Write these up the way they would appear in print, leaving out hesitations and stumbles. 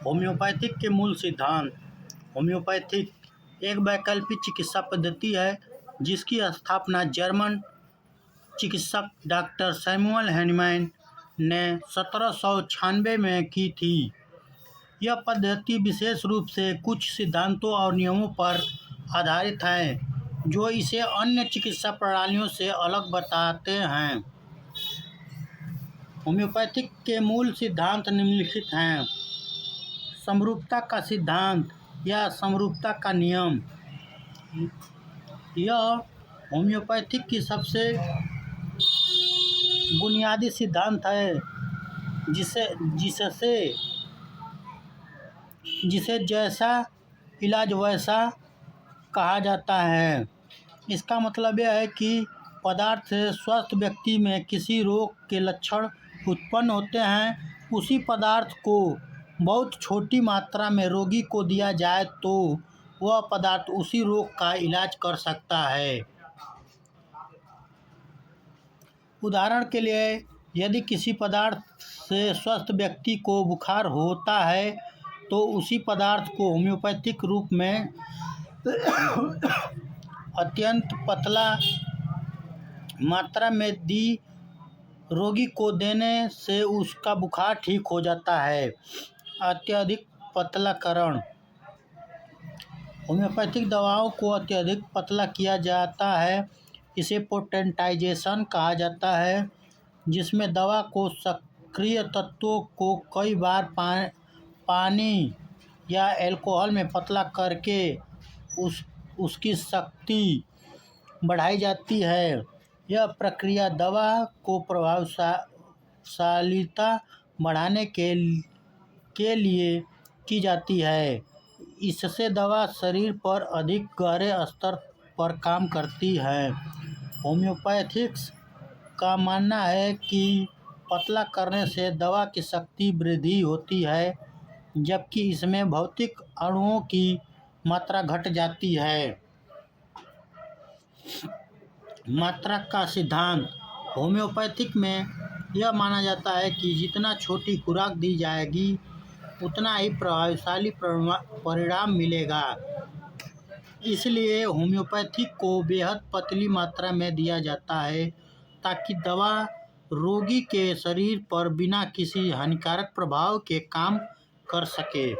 Homeopathic के मूल सिद्धांत। होम्योपैथिक एक वैकल्पिक चिकित्सा पद्धति है जिसकी स्थापना जर्मन चिकित्सक डॉक्टर सैमुअल हैनीमैन ने 1796 में की थी। यह पद्धति विशेष रूप से कुछ सिद्धांतों और नियमों पर आधारित है जो इसे अन्य चिकित्सा प्रणालियों से अलग बताते हैं। होम्योपैथिक के मूल सिद्धांत निम्नलिखित हैं। समरूपता का सिद्धांत या समरूपता का नियम। यह होम्योपैथिक की सबसे बुनियादी सिद्धांत है जिसे जैसा इलाज वैसा कहा जाता है। इसका मतलब यह है कि पदार्थ से स्वस्थ व्यक्ति में किसी रोग के लक्षण उत्पन्न होते हैं, उसी पदार्थ को बहुत छोटी मात्रा में रोगी को दिया जाए तो वह पदार्थ उसी रोग का इलाज कर सकता है। उदाहरण के लिए, यदि किसी पदार्थ से स्वस्थ व्यक्ति को बुखार होता है तो उसी पदार्थ को होम्योपैथिक रूप में अत्यंत पतला मात्रा में दी रोगी को देने से उसका बुखार ठीक हो जाता है। अत्यधिक पतलाकरण। होम्योपैथिक दवाओं को अत्यधिक पतला किया जाता है। इसे पोटेंटाइजेशन कहा जाता है, जिसमें दवा को सक्रिय तत्वों को कई बार पानी या अल्कोहल में पतला करके उसकी शक्ति बढ़ाई जाती है। यह प्रक्रिया दवा को प्रभावशीलता बढ़ाने के लिए की जाती है। इससे दवा शरीर पर अधिक गहरे स्तर पर काम करती है। होम्योपैथिक्स का मानना है कि पतला करने से दवा की शक्ति वृद्धि होती है, जबकि इसमें भौतिक अणुओं की मात्रा घट जाती है। मात्रा का सिद्धांत। होम्योपैथिक में यह माना जाता है कि जितना छोटी खुराक दी जाएगी उतना ही प्रभावशाली परिणाम मिलेगा। इसलिए होम्योपैथिक को बेहद पतली मात्रा में दिया जाता है ताकि दवा रोगी के शरीर पर बिना किसी हानिकारक प्रभाव के काम कर सके।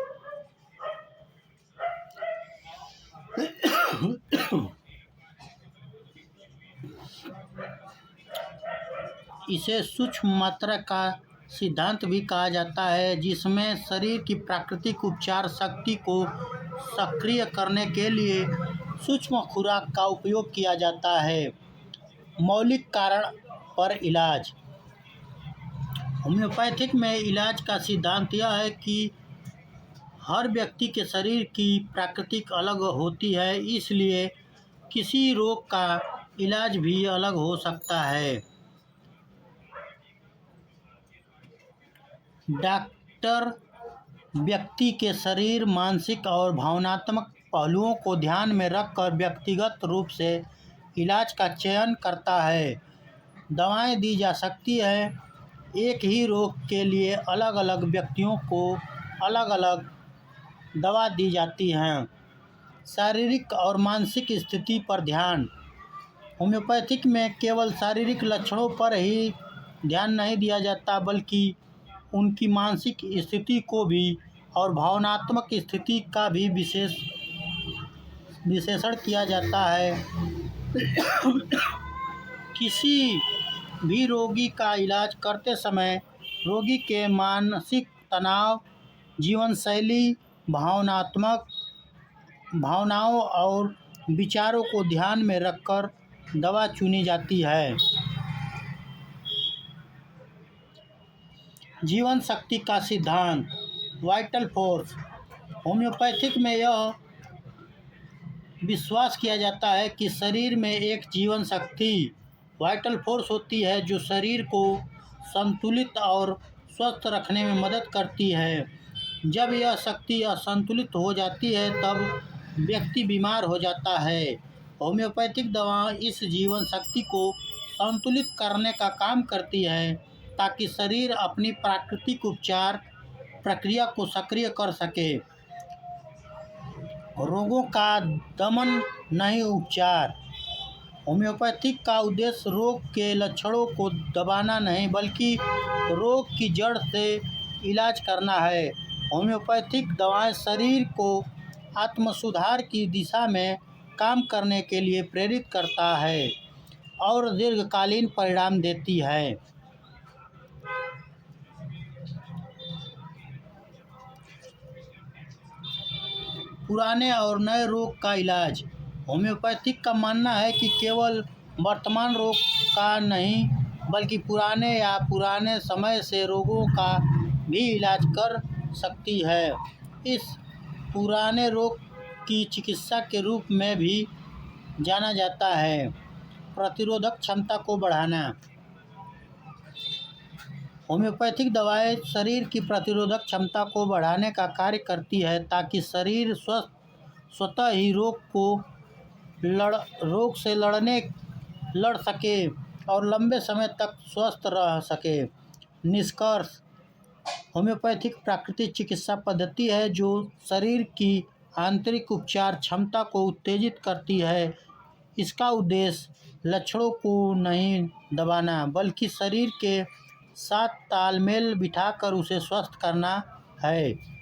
इसे सूक्ष्म मात्रा का सिद्धांत भी कहा जाता है, जिसमें शरीर की प्राकृतिक उपचार शक्ति को सक्रिय करने के लिए सूक्ष्म खुराक का उपयोग किया जाता है। मौलिक कारण पर इलाज। होम्योपैथिक में इलाज का सिद्धांत यह है कि हर व्यक्ति के शरीर की प्रकृति अलग होती है, इसलिए किसी रोग का इलाज भी अलग हो सकता है। डॉक्टर व्यक्ति के शरीर, मानसिक और भावनात्मक पहलुओं को ध्यान में रखकर व्यक्तिगत रूप से इलाज का चयन करता है। दवाएं दी जा सकती हैं। एक ही रोग के लिए अलग अलग व्यक्तियों को अलग अलग दवा दी जाती हैं। शारीरिक और मानसिक स्थिति पर ध्यान। होम्योपैथिक में केवल शारीरिक लक्षणों पर ही ध्यान नहीं दिया जाता, बल्कि उनकी मानसिक स्थिति को भी और भावनात्मक स्थिति का भी विश्लेषण किया जाता है। किसी भी रोगी का इलाज करते समय रोगी के मानसिक तनाव, जीवनशैली, भावनाओं और विचारों को ध्यान में रखकर दवा चुनी जाती है। जीवन शक्ति का सिद्धांत। Vital force. होम्योपैथिक में यह विश्वास किया जाता है कि शरीर में एक जीवन शक्ति वाइटल फोर्स होती है जो शरीर को संतुलित और स्वस्थ रखने में मदद करती है। जब यह शक्ति असंतुलित हो जाती है तब व्यक्ति बीमार हो जाता है। होम्योपैथिक दवा इस जीवन शक्ति को संतुलित करने का काम करती है ताकि शरीर अपनी प्राकृतिक उपचार प्रक्रिया को सक्रिय कर सके। रोगों का दमन नहीं उपचार। होम्योपैथिक का उद्देश्य रोग के लक्षणों को दबाना नहीं बल्कि रोग की जड़ से इलाज करना है। होम्योपैथिक दवाएं शरीर को आत्मसुधार की दिशा में काम करने के लिए प्रेरित करता है और दीर्घकालीन परिणाम देती है। पुराने और नए रोग का इलाज। होम्योपैथिक का मानना है कि केवल वर्तमान रोग का नहीं बल्कि पुराने समय से रोगों का भी इलाज कर सकती है। इस पुराने रोग की चिकित्सा के रूप में भी जाना जाता है। प्रतिरोधक क्षमता को बढ़ाना। होम्योपैथिक दवाएं शरीर की प्रतिरोधक क्षमता को बढ़ाने का कार्य करती है ताकि शरीर स्वतः ही रोग से लड़ सके और लंबे समय तक स्वस्थ रह सके। निष्कर्ष। होम्योपैथिक प्राकृतिक चिकित्सा पद्धति है जो शरीर की आंतरिक उपचार क्षमता को उत्तेजित करती है। इसका उद्देश्य लक्षणों को नहीं दबाना बल्कि शरीर के साथ तालमेल बिठाकर उसे स्वस्थ करना है।